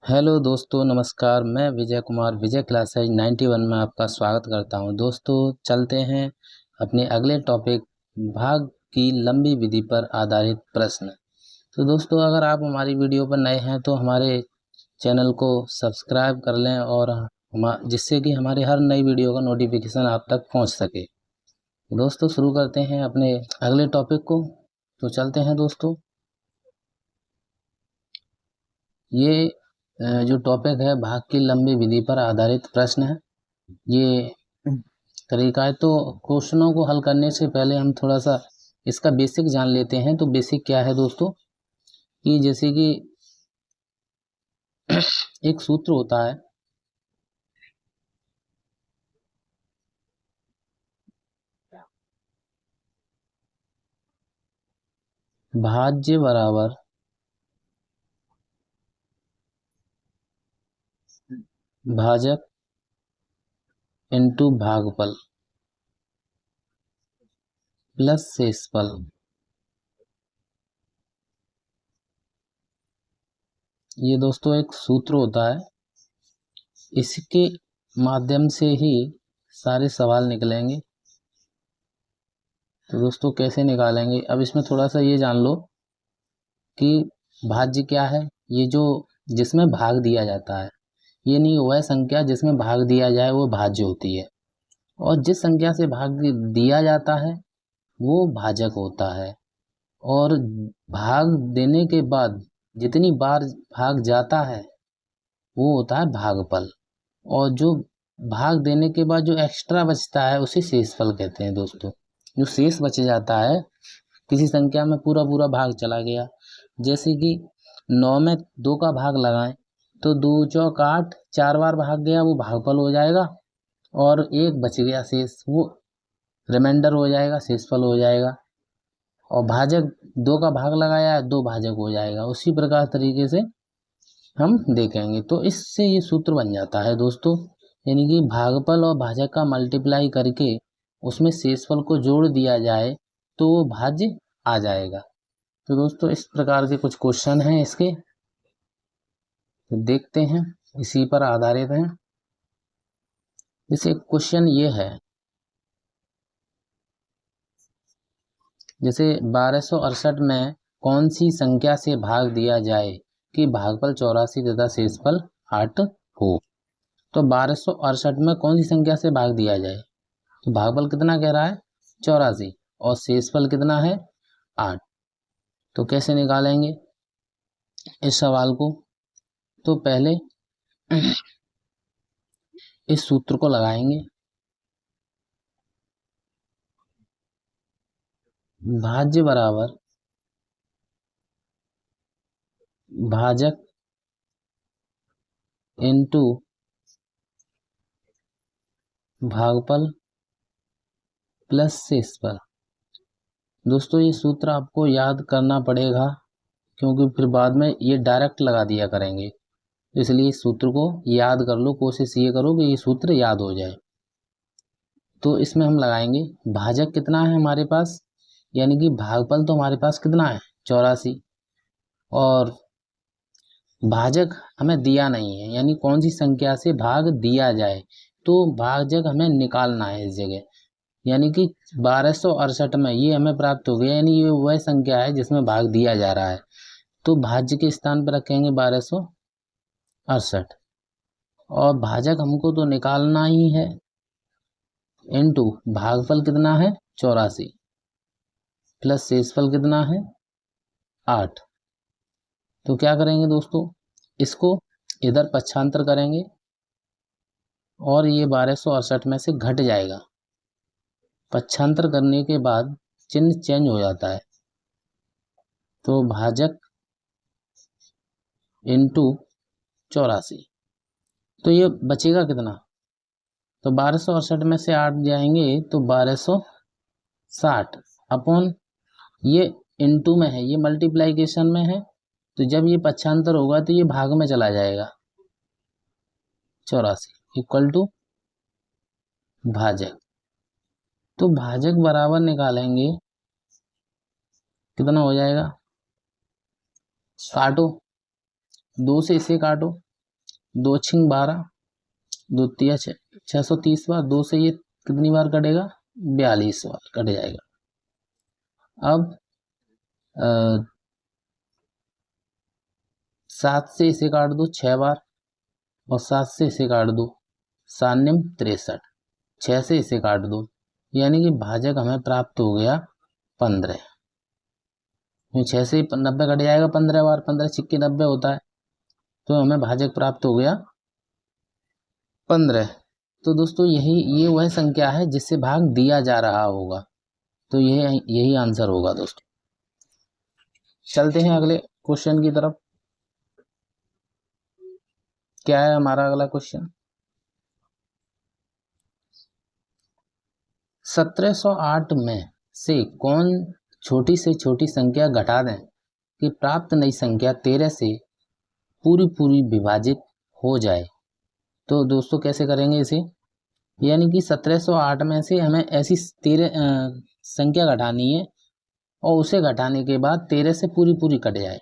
Hello दोस्तों, नमस्कार। मैं विजय कुमार विजय क्लासेज 91 में आपका स्वागत करता हूं। दोस्तों, चलते हैं अपने अगले टॉपिक भाग की लंबी विधि पर आधारित प्रश्न। तो दोस्तों, अगर आप हमारी वीडियो पर नए हैं तो हमारे चैनल को सब्सक्राइब कर लें और जिससे कि हमारे हर नई वीडियो का नोटिफिकेशन आप तक पहुंच सके। दोस्तों, शुरू करते हैं अपने अगले टॉपिक को। तो चलते हैं दोस्तों। ये जो टॉपिक है भाग की लंबी विधि पर आधारित प्रश्न है। ये तरीका है। तो क्वेश्चनों को हल करने से पहले हम थोड़ा सा इसका बेसिक जान लेते हैं। तो बेसिक क्या है दोस्तों, कि जैसे कि एक सूत्र होता है, भाज्य बराबर भाजक इनटू भागफल प्लस शेषफल। ये दोस्तों एक सूत्र होता है। इसके माध्यम से ही सारे सवाल निकलेंगे। तो दोस्तों कैसे निकालेंगे, अब इसमें थोड़ा सा ये जान लो कि भाज्य क्या है। ये जो जिसमें भाग दिया जाता है, ये नहीं, वह संख्या जिसमें भाग दिया जाए वो भाज्य होती है, और जिस संख्या से भाग दिया जाता है वो भाजक होता है। और भाग देने के बाद जितनी बार भाग जाता है वो होता है भागफल। और जो भाग देने के बाद जो एक्स्ट्रा बचता है उसे शेषफल कहते हैं दोस्तों। जो शेष बच जाता है, किसी संख्या में पूरा पूरा भाग चला गया, जैसे कि 9 में 2 का भाग लगाएं तो 2 चौक 8, 4 बार भाग गया वो भागफल हो जाएगा, और एक बच गया शेष, वो रिमाइंडर हो जाएगा, शेषफल हो जाएगा। और भाजक 2 का भाग लगाया 2 भाजक हो जाएगा। उसी प्रकार तरीके से हम देखेंगे। तो इससे ये सूत्र बन जाता है दोस्तों, यानी कि भागफल और भाजक का मल्टीप्लाई करके उसमें शेषफल को जोड़ दिया जाए तो वो भाज्य आ जाएगा। तो दोस्तों इस प्रकार के कुछ क्वेश्चन हैं इसके, तो देखते हैं, इसी पर आधारित हैं। जैसे क्वेश्चन ये है, जैसे 1268 में कौन सी संख्या से भाग दिया जाए कि भागफल 84 तथा शेषफल 8 हो। तो 1268 में कौन सी संख्या से भाग दिया जाए, तो भागफल कितना कह रहा है 84, और शेषफल कितना है 8। तो कैसे निकालेंगे इस सवाल को। तो पहले इस सूत्र को लगाएंगे, भाज्य बराबर भाजक इनटू भागफल प्लस शेषफल। दोस्तों ये सूत्र आपको याद करना पड़ेगा, क्योंकि फिर बाद में ये डायरेक्ट लगा दिया करेंगे। तो इसलिए इस सूत्र को याद कर लो, कोशिश ये करो कि ये सूत्र याद हो जाए। तो इसमें हम लगाएंगे भाजक कितना है हमारे पास, यानी कि भागफल तो हमारे पास कितना है 84, और भाजक हमें दिया नहीं है, यानी कौन सी संख्या से भाग दिया जाए, तो भाजक हमें निकालना है इस जगह। यानी कि 1268 में ये हमें प्राप्त हो गया, यानी ये वह संख्या है जिसमें भाग दिया जा रहा है। तो भाज्य के स्थान पर रखेंगे 1268, और भाजक हमको तो निकालना ही है, इनटू भागफल कितना है 84 प्लस शेषफल कितना है 8। तो क्या करेंगे दोस्तों, इसको इधर पक्षांतर करेंगे और ये 1268 में से घट जाएगा। पक्षांतर करने के बाद चिन्ह चेंज हो जाता है, तो भाजक इनटू 84। तो ये बचेगा कितना, तो 1268 में से 8 जाएंगे तो 1260 अपॉन, ये इनटू में है, ये मल्टीप्लाइकेशन में है, तो जब ये पक्षांतर होगा तो ये भाग में चला जाएगा 84 इक्वल टू भाजक। तो भाजक बराबर निकालेंगे, कितना हो जाएगा, काटो 2 से इसे काटो दो छिंग 12, दो तिया 630 बार, दो से ये कितनी बार कटेगा, 42 बार कट जाएगा। अब 7 से इसे काट दो 6 बार, और 7 से इसे काट दो 7 63, 6 से इसे काट दो, यानी कि भाजक हमें प्राप्त हो गया 15। 6 से 90 कट जाएगा 15 बार, 15 छिक्के 90 होता है, तो हमें भाजक प्राप्त हो गया 15। तो दोस्तों ये वह संख्या है जिससे भाग दिया जा रहा होगा, तो यही आंसर होगा दोस्तों। चलते हैं अगले क्वेश्चन की तरफ। क्या है हमारा अगला क्वेश्चन? 1708 में से कौन छोटी से छोटी संख्या घटा दें कि प्राप्त नई संख्या 13 से पूरी पूरी विभाजित हो जाए। तो दोस्तों कैसे करेंगे इसे, यानी कि 1708 में से हमें ऐसी 13 संख्या घटानी है, और उसे घटाने के बाद 13 से पूरी पूरी कट जाए।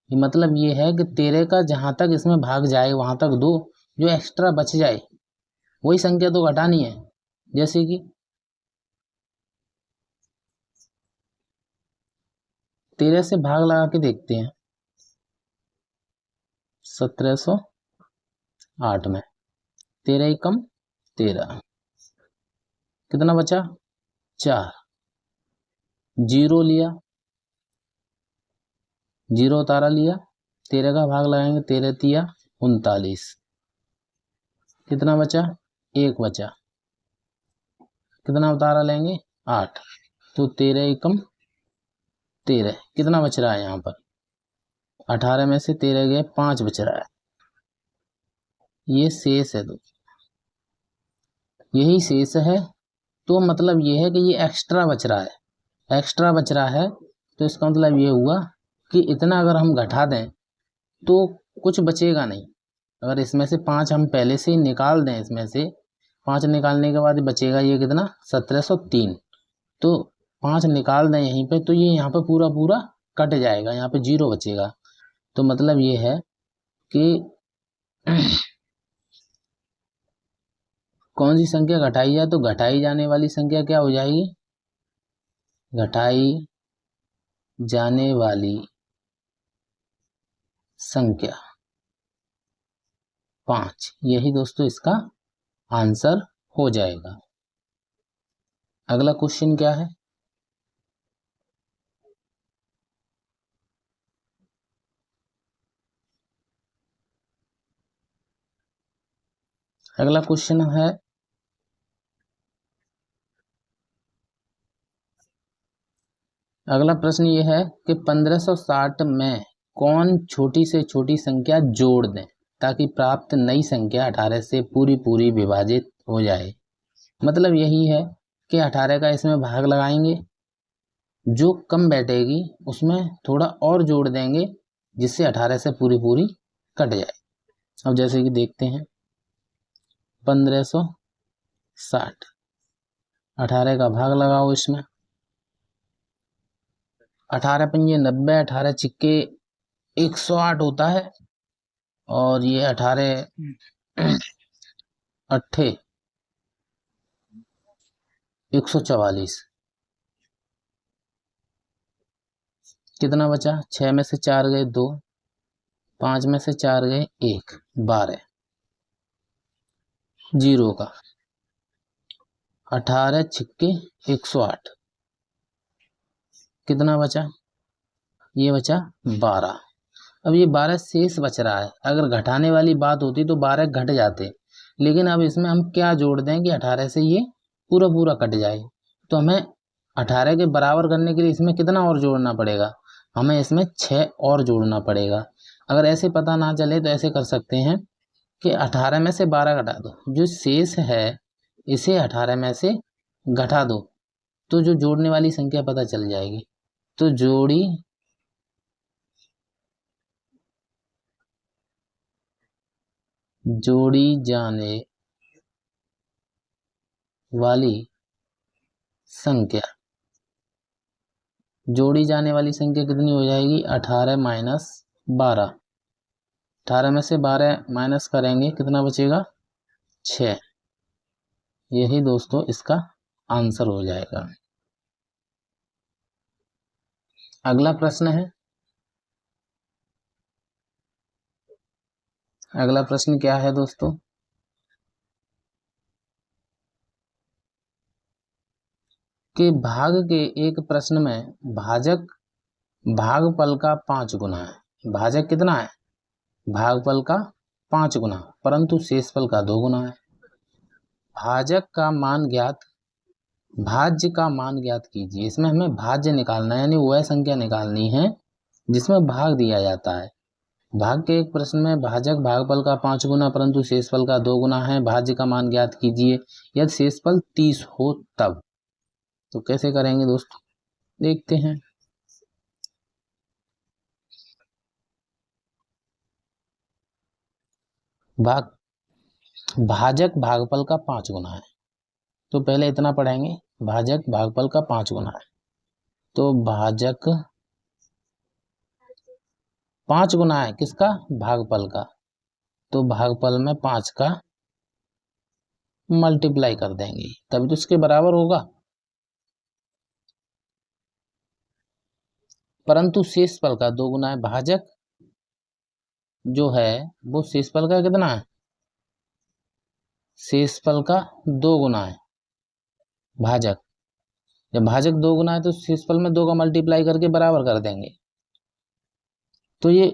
मतलब ये है कि 13 का जहाँ तक इसमें भाग जाए वहाँ तक दो, जो एक्स्ट्रा बच जाए वही संख्या तो घटानी है। जैसे कि 13 से भाग लगा के देखते हैं। 1708 में 13 एकम 13, कितना बचा 4, जीरो लिया, जीरो उतारा लिया, 13 का भाग लगाएंगे 13 तिया 39, कितना बचा 1 बचा, कितना उतारा लेंगे 8, तो 13 एकम 13, कितना बच रहा है यहाँ पर 18 में से 13 गए 5 बच रहा है, ये शेष है। तो यही शेष है, तो मतलब ये है कि ये एक्स्ट्रा बच रहा है, एक्स्ट्रा बच रहा है, तो इसका मतलब ये हुआ कि इतना अगर हम घटा दें तो कुछ बचेगा नहीं। अगर इसमें से 5 हम पहले से ही निकाल दें, इसमें से 5 निकालने के बाद बचेगा ये कितना 1703, तो 5 निकाल दें यहीं पे, तो ये यहाँ पे पूरा पूरा कट जाएगा, यहाँ पे जीरो बचेगा। तो मतलब ये है कि कौन सी संख्या घटाई जाए, तो घटाई जाने वाली संख्या क्या हो जाएगी, घटाई जाने वाली संख्या 5, यही दोस्तों इसका आंसर हो जाएगा। अगला क्वेश्चन क्या है? अगला क्वेश्चन है अगला प्रश्न ये है कि 1560 में कौन छोटी से छोटी संख्या जोड़ दें ताकि प्राप्त नई संख्या 18 से पूरी पूरी विभाजित हो जाए। मतलब यही है कि 18 का इसमें भाग लगाएंगे, जो कम बैठेगी उसमें थोड़ा और जोड़ देंगे जिससे 18 से पूरी पूरी कट जाए। अब जैसे कि देखते हैं 1560, 18 का भाग लगाओ इसमें, 18 पंजे 90, 18 छिक्के 108 होता है, और ये 18 अट्ठे 144, कितना बचा 6 में से 4 गए 2, 5 में से 4 गए 1, 12, जीरो का 18 छिक्के 108, कितना बचा, ये बचा 12। अब ये 12 शेष बच रहा है, अगर घटाने वाली बात होती तो 12 घट जाते, लेकिन अब इसमें हम क्या जोड़ दें कि 18 से ये पूरा पूरा कट जाए। तो हमें 18 के बराबर करने के लिए इसमें कितना और जोड़ना पड़ेगा, हमें इसमें 6 और जोड़ना पड़ेगा। अगर ऐसे पता ना चले तो ऐसे कर सकते हैं कि 18 में से 12 घटा दो, जो शेष है इसे 18 में से घटा दो, तो जो जोड़ने वाली संख्या पता चल जाएगी। तो जोड़ी जाने वाली संख्या, जोड़ी जाने वाली संख्या कितनी हो जाएगी 18 माइनस 12, 18 में से 12 माइनस करेंगे, कितना बचेगा? 6। यही दोस्तों इसका आंसर हो जाएगा। अगला प्रश्न है, अगला प्रश्न क्या है दोस्तों? कि भाग के एक प्रश्न में भाजक भागफल का 5 गुना है। भाजक कितना है? भागफल का 5 गुना, परंतु शेषफल का 2 गुना है। भाजक का मान ज्ञात, भाज्य का मान ज्ञात कीजिए। इसमें हमें भाज्य निकालना है, यानी वह संख्या निकालनी है जिसमें भाग दिया जाता है। भाग के एक प्रश्न में भाजक भागफल का 5 गुना परंतु शेषफल का 2 गुना है, भाज्य का मान ज्ञात कीजिए यदि शेषफल 30 हो तब। तो कैसे करेंगे दोस्तों, देखते हैं। भाजक भागफल का 5 गुना है, तो पहले इतना पढ़ेंगे, भाजक भागफल का 5 गुना है। तो भाजक 5 गुना है किसका? भागफल का। तो भागफल में 5 का मल्टीप्लाई कर देंगे, तभी तो इसके बराबर होगा। परंतु शेषफल का 2 गुना है। भाजक जो है वो शेषफल का कितना है? शेषफल का 2 गुना है भाजक। जब भाजक 2 गुना है तो शेषफल में 2 का मल्टीप्लाई करके बराबर कर देंगे। तो ये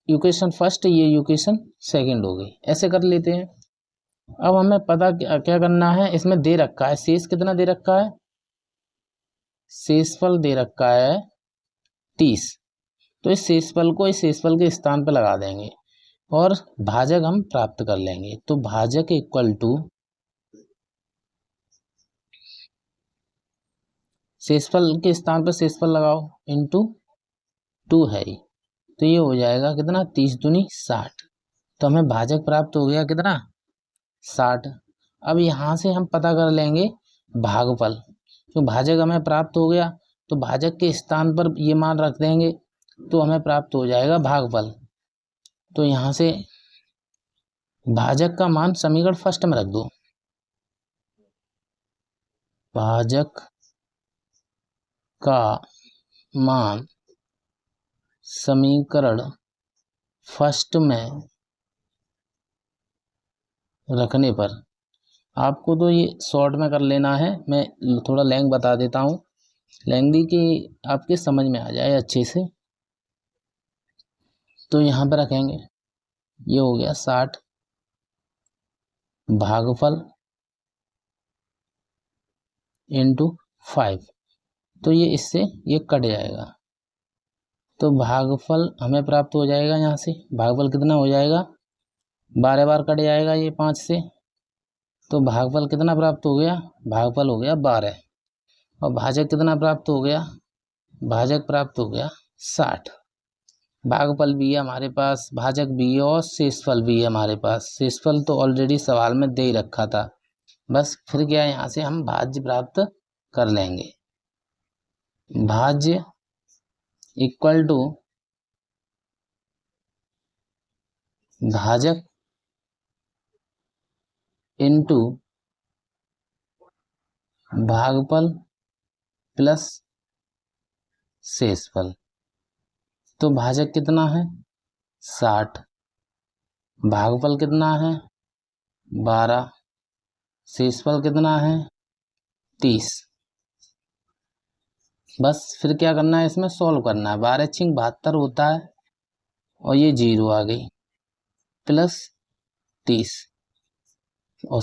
इक्वेशन फर्स्ट, ये इक्वेशन सेकंड हो गई। ऐसे कर लेते हैं। अब हमें पता क्या करना है, इसमें दे रखा है शेष कितना दे रखा है? शेषफल दे रखा है 30। तो इस शेषफल को इस शेषफल के स्थान पर लगा देंगे और भाजक हम प्राप्त कर लेंगे। तो भाजक इक्वल टू शेषफल के स्थान पर शेषफल लगाओ इंटू 2 है, तो ये हो जाएगा कितना? 30 दूनी 60। तो हमें भाजक प्राप्त हो गया कितना? 60। अब यहाँ से हम पता कर लेंगे भागफल। तो भाजक हमें प्राप्त हो गया तो भाजक के स्थान पर ये मान रख देंगे तो हमें प्राप्त हो जाएगा भागफल। तो यहाँ से भाजक का मान समीकरण फर्स्ट में रख दो। भाजक का मान समीकरण फर्स्ट में रखने पर आपको तो ये शॉर्ट में कर लेना है, मैं थोड़ा लैंग बता देता हूँ, लैंग्दी की आपके समझ में आ जाए अच्छे से। तो यहाँ पर रखेंगे, ये हो गया 60 भागफल इंटू 5। तो ये इससे ये कट जाएगा, तो भागफल हमें प्राप्त हो जाएगा। यहाँ से भागफल कितना हो जाएगा? 12 बार कट जाएगा ये 5 से, तो भागफल कितना प्राप्त हो गया? भागफल हो गया 12। और भाजक कितना प्राप्त हो गया? भाजक प्राप्त हो गया 60। भागफल भी है हमारे पास, भाजक भी है और शेषफल भी है हमारे पास। शेषफल तो ऑलरेडी सवाल में दे ही रखा था, बस फिर क्या यहाँ से हम भाज्य प्राप्त कर लेंगे। भाज्य इक्वल टू भाजक इनटू भागफल प्लस शेषफल। तो भाजक कितना है? 60। भागफल कितना है? 12। शेषफल कितना है? 30। बस फिर क्या करना है, इसमें सॉल्व करना है। 12 छिंग 72 होता है और ये 0 आ गई, प्लस 30 और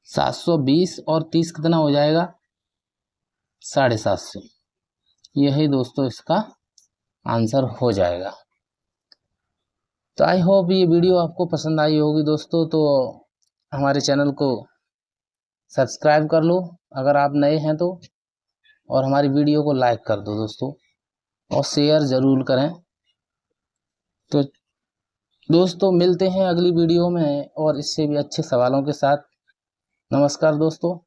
720 और 30 कितना हो जाएगा? 750। यही दोस्तों इसका आंसर हो जाएगा। तो आई होप ये वीडियो आपको पसंद आई होगी दोस्तों। तो हमारे चैनल को सब्सक्राइब कर लो अगर आप नए हैं तो, और हमारी वीडियो को लाइक कर दो दोस्तों, और शेयर ज़रूर करें। तो दोस्तों मिलते हैं अगली वीडियो में और इससे भी अच्छे सवालों के साथ। नमस्कार दोस्तों।